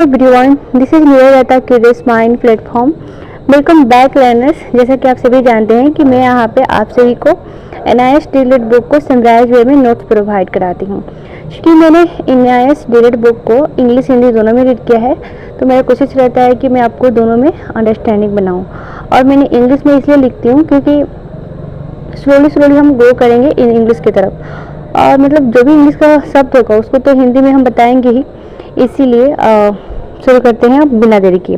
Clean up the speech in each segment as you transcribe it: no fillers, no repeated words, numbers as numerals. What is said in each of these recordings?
Everyone, this is Nivedita curious mind platform. Welcome back learners. जैसा कि आप सभी जानते हैं कि मैं यहाँ पे आप सभी को NIS डीलेड बुक को समराइज वे में नोट्स प्रोवाइड कराती हूँ। क्योंकि मैंने NIS डीलेड बुक को इंग्लिश हिंदी दोनों में रीड किया है, तो मेरा कोशिश रहता है कि मैं आपको दोनों में अंडरस्टैंडिंग बनाऊँ। और मैंने इंग्लिश में इसलिए लिखती हूँ क्योंकि स्लोली हम ग्रो करेंगे इन इंग्लिश की तरफ, और मतलब जो भी इंग्लिश का शब्द होगा उसको तो हिंदी में हम बताएंगे ही। इसीलिए शुरू करते हैं बिना देरी किए।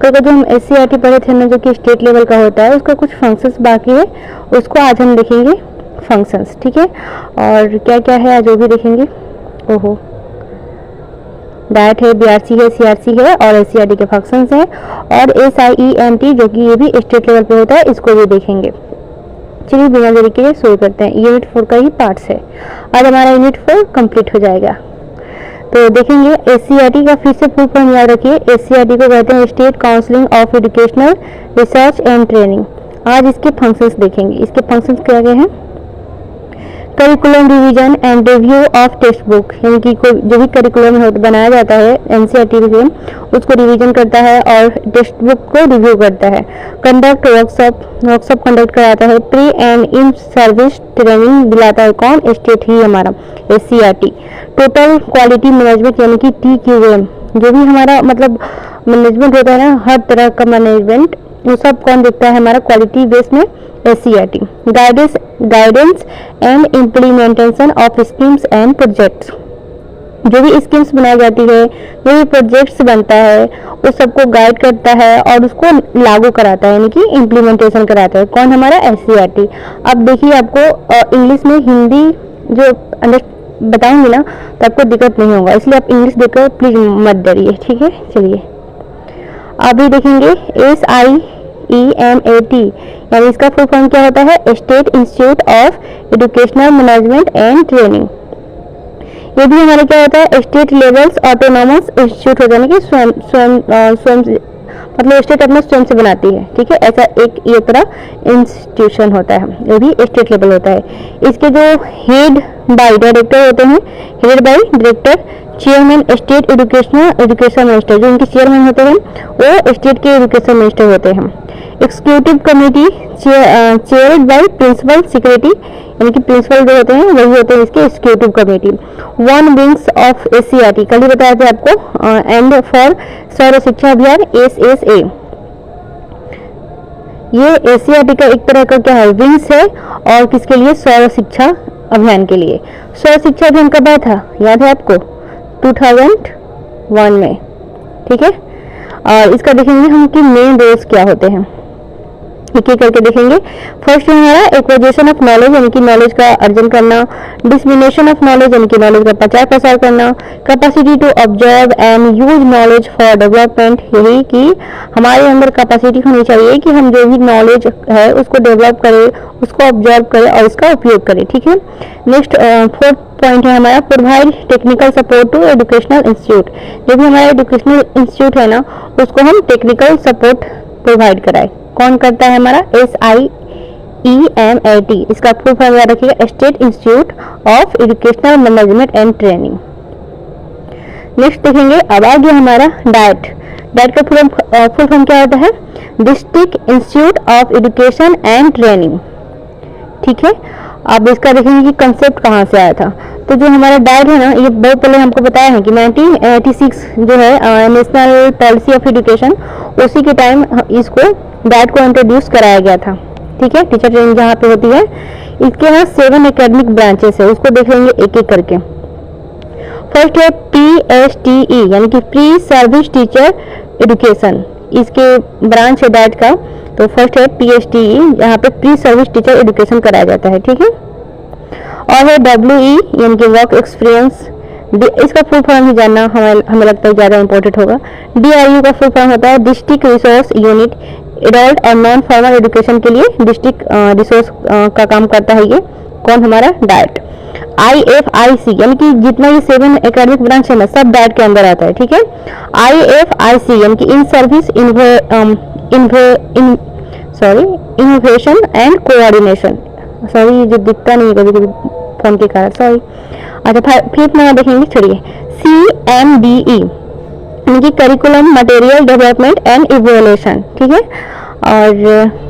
कल जो हम SCERT पढ़े थे ना, जो कि स्टेट लेवल का होता है, उसका कुछ फंक्शंस बाकी है, उसको आज हम देखेंगे फंक्शंस। ठीक है, और क्या क्या है आज वो भी देखेंगे। ओहो, डाइट है, BRC है, CRC है और SCERT के फंक्शंस हैं, और SIENT जो कि ये भी स्टेट लेवल पे होता है, इसको भी देखेंगे। चलिए बिना देरी के शुरू करते हैं। यूनिट 4 का ही पार्ट्स है, आज हमारा यूनिट 4 कंप्लीट हो जाएगा। तो देखेंगे SCERT का फिर से फुल फॉर्म याद रखिए। SCERT को कहते हैं state counselling of educational research and training. आज इसके फंक्शंस देखेंगे। इसके फंक्शंस क्या क्या हैं? Curriculum revision and review of text book, यानी कि कोई जो भी करिकुलम बनाया जाता है NCERT से, उसको रिवीजन करता है और टेक्स्ट बुक को रिव्यू करता है। कंडक्ट वर्कशॉप कंडक्ट कराता है। Pre and in service training दिलाता है कौन? स्टेट ही हमारा SCERT। टोटल क्वालिटी मैनेजमेंट यानी कि TQM, जो भी हमारा मतलब मैनेजमेंट होता है ना, हर तरह का मैनेजमेंट, वो सब कौन देखता है? हमारा क्वालिटी बेस में SCERT। Guidance and implementation of schemes and projects, जो भी स्कीम्स बनाई जाती है, जो भी प्रोजेक्ट्स बनता है, उस सबको गाइड करता है और उसको लागू कराता है, यानी कि इम्प्लीमेंटेशन कराता है। कौन? हमारा SCERT। अब देखिए, आपको इंग्लिश में हिंदी जो बताऊंगी ना, तो आपको दिक्कत नहीं होगा, इसलिए आप इंग्लिश देखकर प्लीज मत डरिए। ठीक है, चलिए अभी देखेंगे SIEMAT, यानी इसका फुल फॉर्म क्या होता है? State institute of educational management and training. ये भी हमारा क्या होता है? स्टेट लेवल्स ऑटोनॉमस इंस्टीट्यूट होता है, यानी कि स्वयं मतलब स्टेट अपना स्वयं से बनाती है। ठीक है, ऐसा एक ये तरह इंस्टीट्यूशन होता है, ये भी स्टेट लेवल होता है। इसके जो हेड बाय डायरेक्टर होते हैं, head by director, chairman state education minister, जो इनके चेयरमैन होते हैं वो स्टेट के एजुकेशन मिनिस्टर होते हैं। Executive committee chaired by principal secretary, यानी कि प्रिंसिपल जो होते हैं वही होते हैं इसके executive committee. One wings of SCERT, कल ही बताया था आपको, एंड फॉर सर्व शिक्षा अभियान SSA। ये SCERT का एक तरह का क्या है? विंग्स है, और किसके लिए? सर्व शिक्षा अभियान के लिए। सर्व शिक्षा अभियान कब आया था? याद है आपको? 2001 में। ठीक है, और इसका देखेंगे हम कि मेन रोल्स क्या होते हैं, एक एक करके देखेंगे। फर्स्ट हमारा एक्विजिशन ऑफ नॉलेज, यानी कि नॉलेज का अर्जन करना। डिसमिनेशन ऑफ नॉलेज, यानी कि नॉलेज का प्रचार प्रसार करना। Capacity to observe and use knowledge for development, यही कि हमारे अंदर कैपेसिटी होनी चाहिए कि हम जो भी नॉलेज है उसको डेवलप करें, उसको ऑब्जर्व करें और उसका उपयोग करें। ठीक है, नेक्स्ट फोर्थ पॉइंट है हमारा provide technical support to educational institute. जो भी हमारा एजुकेशनल इंस्टीट्यूट है ना, उसको हम टेक्निकल सपोर्ट प्रोवाइड कराए। कौन करता है? हमारा SIEMAT। इसका फुल फॉर्म याद रखिएगा, state institute of educational management and training. Next देखेंगे, अब आ गया हमारा डाइट। डाइट का फुल फॉर्म क्या होता है? District institute of education and training. ठीक है, अब इसका देखेंगे कि कंसेप्ट कहाँ से आया था। तो जो हमारा डाइट है ना, ये बहुत पहले हमको बताया है कि 1986 जो है नेशनल पॉलिसी ऑफ एजुकेशन, उसी के टाइम इसको डाइट को इंट्रोड्यूस कराया गया था। ठीक है, टीचर ट्रेनिंग जहाँ पे होती है। इसके यहाँ 7 एकेडमिक ब्रांचेस है, उसको देख लेंगे एक एक करके। फर्स्ट है PSTE, यानी कि प्री सर्विस टीचर एजुकेशन, इसके ब्रांच है डाइट का। तो फर्स्ट है PSTE, यहाँ पे प्री सर्विस टीचर एजुकेशन कराया जाता है। ठीक है, और है WE, यानी कि वर्क एक्सपीरियंस। इसका फुल फॉर्म ही जानना हमें लगता है ज़्यादा इंपॉर्टेंट होगा। DRU का फुल फॉर्म होता है डिस्ट्रिक्ट रिसोर्स यूनिट, एडल्ट और नॉन फॉर्मल एजुकेशन के लिए डिस्ट्रिक्ट रिसोर्स का काम करता है ये। कौन? हमारा डाइट। IFIC, यानी कि जितना ये 7 एकेडमिक ब्रांच है ना, सब डाइट के अंदर आता है। ठीक है, IFIC यानी कि in service innovation and coordination. Sorry, ये जो दिखता नहीं है कभी कभी फोन के कारण, सॉरी। अच्छा, फिफ्थ में देखेंगे, छोड़िए। CMDE यानी कि curriculum material development and evolution, ठीक है। और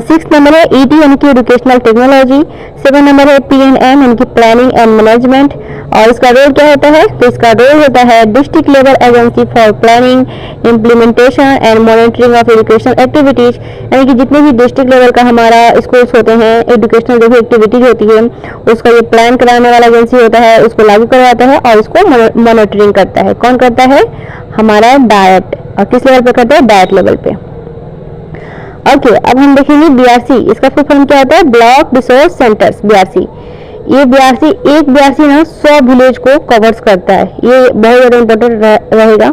6 नंबर है ईटी यानी कि एजुकेशनल टेक्नोलॉजी। 7 नंबर है पीएनएम यानी कि प्लानिंग एंड मैनेजमेंट। और इसका रोल क्या होता है, तो इसका रोल होता है district level agency for planning, implementation and monitoring of education activities. यानी कि जितने भी डिस्ट्रिक्ट लेवल का हमारा स्कूल्स होते हैं, एजुकेशनल जो भी एक्टिविटीज होती है उसका ये प्लान कराने वाला एजेंसी होता है, उसको लागू करवाता है और उसको मॉनिटरिंग करता है। कौन करता है, हमारा डायट। और किस लेवल पे करता है, डायट लेवल पे। ओके, अब हम देखेंगे बीआरसी। इसका फुल फॉर्म क्या होता है, ब्लॉक रिसोर्स सेंटर्स, बीआरसी। ये बीआरसी, एक बीआरसी ना 100 विलेज को कवर्स करता है। ये बहुत ज़्यादा इम्पोर्टेंट रहेगा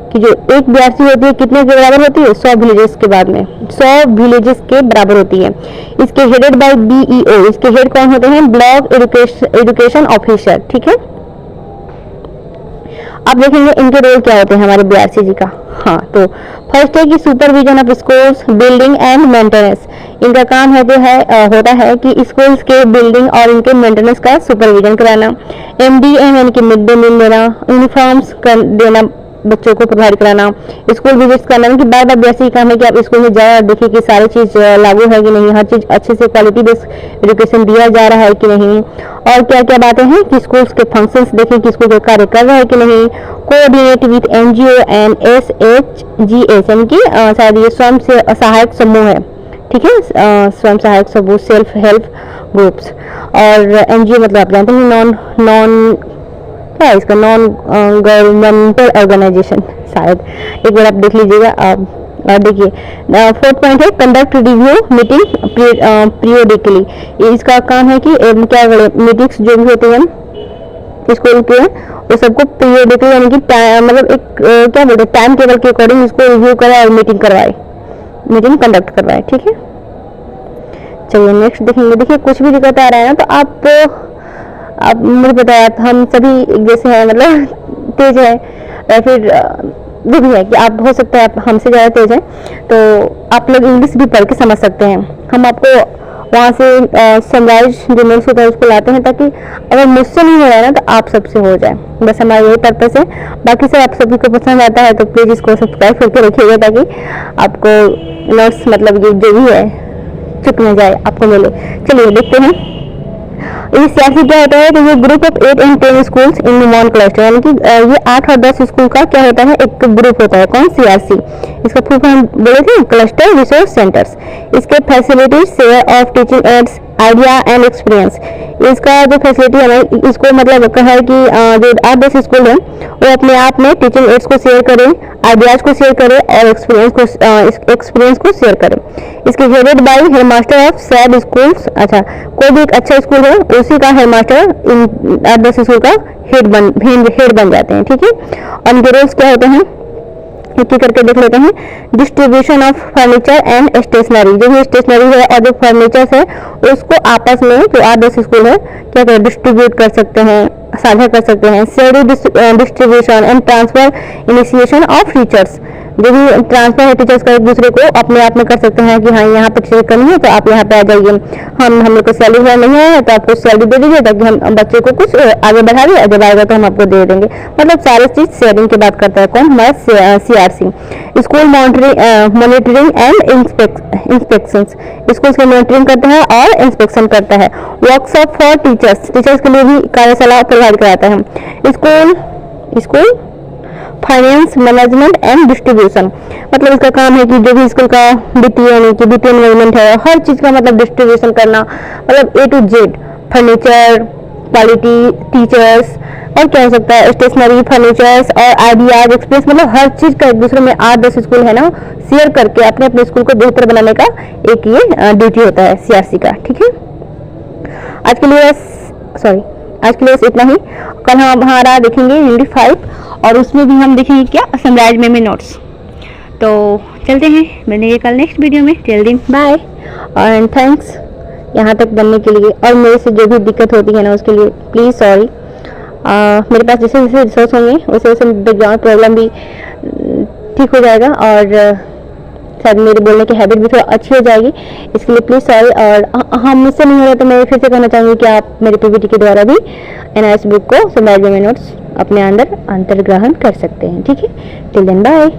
कि जो एक बीआरसी होती है कितने के बराबर होती है, 100 विलेजेस के बाद में 100 विलेजेस के बराबर होती है। इसके हेडेड बाय बीईओ। इसके हेड कौन होते हैं, ब्लॉक एजुकेशन ऑफिसर, ठीक है। अब देखेंगे इनके रोल क्या होते हैं हमारे बीआरसी जी का। हाँ, तो फर्स्ट है कि supervision of schools, building and maintenance. इनका काम होता है कि स्कूल्स के बिल्डिंग और इनके मेंटेनेंस का सुपरविजन कराना। एमडीएम यानी कि मिड डे मील देना, यूनिफॉर्म्स देना, बच्चों को प्रोवाइड कराना, स्कूल विजिट्स करना। कि बार बार बेसिक काम है कि आप स्कूल में जाए और देखिए कि सारी चीज़ लागू है कि नहीं, हर चीज़ अच्छे से क्वालिटी बेस्ड एजुकेशन दिया जा रहा है कि नहीं, और क्या क्या बातें हैं कि स्कूल्स के फंक्शंस देखें कि स्कूल के कार्य कर रहा है कि नहीं। Coordinate with NGO and SHGS यानी कि शायद ये स्वयं से सहायक समूह है, ठीक है, स्वयं सहायक समूह, सेल्फ हेल्प ग्रुप्स। और एनजीओ मतलब आप जानते हैं नॉन क्या है इसका, नॉन गवर्नमेंटल ऑर्गेनाइजेशन, शायद एक बार आप देख लीजिएगा। आप देखिए 4th पॉइंट है कंडक्ट रिव्यू मीटिंग पीरियडिकली। इसका काम है कि क्या मीटिंग्स जो भी होते हैं स्कूल के वो सबको पीरियडिकली यानी कि मतलब एक क्या बोलते हैं टाइम टेबल के अकॉर्डिंग इसको रिव्यू कराए और मीटिंग करवाए, मीटिंग कंडक्ट करवाए, ठीक है। चलिए नेक्स्ट देखेंगे। देखिए कुछ भी दिक्कत आ रहा है ना तो आप मुझे बताया हम सभी एक जैसे हैं, मतलब तेज है या फिर जो भी है कि आप हो सकता है आप हमसे ज़्यादा तेज हैं, तो आप लोग इंग्लिश भी पढ़ के समझ सकते हैं। हम आपको वहाँ से सनराइज जो नोट्स होता है उसको लाते हैं ताकि अगर मुझसे नहीं हो रहा है ना तो आप सबसे हो जाए, बस हमारा यही पर्पस है। बाकी सब आप सभी को पसंद आता है तो प्लीज़ इसको सब्सक्राइब करके रखिएगा ताकि आपको नोट्स मतलब ये जो भी है चुप न जाए, आपको मिले। चलिए देखते हैं ये सीआरसी क्या होता है। तो ये group of 8 and 10 schools in one cluster, यानी कि ये 8 और 10 स्कूल का क्या होता है, एक ग्रुप होता है। कौन, सीआरसी। इसका फुल फॉर्म बोले थे, क्लस्टर रिसोर्स सेंटर्स। इसके facilities share of teaching ads idea and experience. इसका जो फैसिलिटी है ना, इसको मतलब कहा है कि जो 8-10 स्कूल है वो अपने आप में टीचिंग एड्स को शेयर करें, आइडियाज को शेयर करें और एक्सपीरियंस को शेयर करें। इसके headed by headmaster of sad schools. अच्छा, कोई भी एक अच्छा स्कूल है उसी का हेडमास्टर इन 8-10 स्कूल का हेड बन जाते हैं, ठीक है। और इनके रोल्स क्या होते हैं एक एक करके देख लेते हैं। Distribution of furniture and stationery, जो भी स्टेशनरी है और जो फर्नीचर्स है उसको आपस में जो 8-10 स्कूल है क्या करें, डिस्ट्रीब्यूट कर सकते हैं, साझा कर सकते हैं। Sharing distribution and transfer initiation of teachers, जो भी ट्रांसफर है टीचर्स का एक दूसरे को अपने आप में कर सकते हैं कि हाँ यहाँ पर टीचर कमी है तो आप यहाँ पे आ जाइए, हम लोग को सैलरी नहीं है तो आपको सैलरी दे दीजिए ताकि हम बच्चे को कुछ आगे बढ़ाइए, जब आएगा तो हम आपको दे देंगे। मतलब सारी चीज शेयरिंग की बात करता है कौन, हमारा CRC. School monitoring and inspections, school की मॉनिटरिंग करता है और इंस्पेक्शन करता है। वर्कशॉप फॉर टीचर्स के लिए भी कार्यशाला प्रोवाइड कराता है। School finance management and distribution, मतलब इसका काम है कि जो भी स्कूल का वित्तीय मैनेजमेंट है, हर चीज का मतलब डिस्ट्रीब्यूशन करना, मतलब A to Z, furniture, quality, teachers और क्या हो सकता है, स्टेशनरी, फर्नीचर्स और आइडियाज, एक्सपीरियंस, मतलब हर चीज का एक दूसरे में 8-10 स्कूल है ना शेयर करके अपने अपने स्कूल को बेहतर बनाने का एक ये ड्यूटी होता है सीआरसी का, ठीक है। आज के लिए बस इतना ही। कल हम हमारा देखेंगे यूनिट 5 और उसमें भी हम देखेंगे क्या, सनराइज में नोट्स। तो चलते हैं, मिलेंगे कल नेक्स्ट वीडियो में। Till then bye and thanks यहाँ तक बनने के लिए। और मेरे से जो भी दिक्कत होती है ना उसके लिए प्लीज़ सॉरी। मेरे पास जैसे जैसे रिसोर्स होंगे वैसे वैसे बैकग्राउंड प्रॉब्लम भी ठीक हो जाएगा और शायद मेरे बोलने की हैबिट भी थोड़ा अच्छी हो जाएगी, इसके लिए प्लीज़ सॉरी। और हम मुझसे नहीं हो रहा तो मैं फिर से कहना चाहूँगी कि आप मेरे पीपीटी के द्वारा भी एनआईएस बुक को सनराइज में नोट्स अपने अंदर अंतर्ग्रहण कर सकते हैं। ठीक है, टिल देन बाय।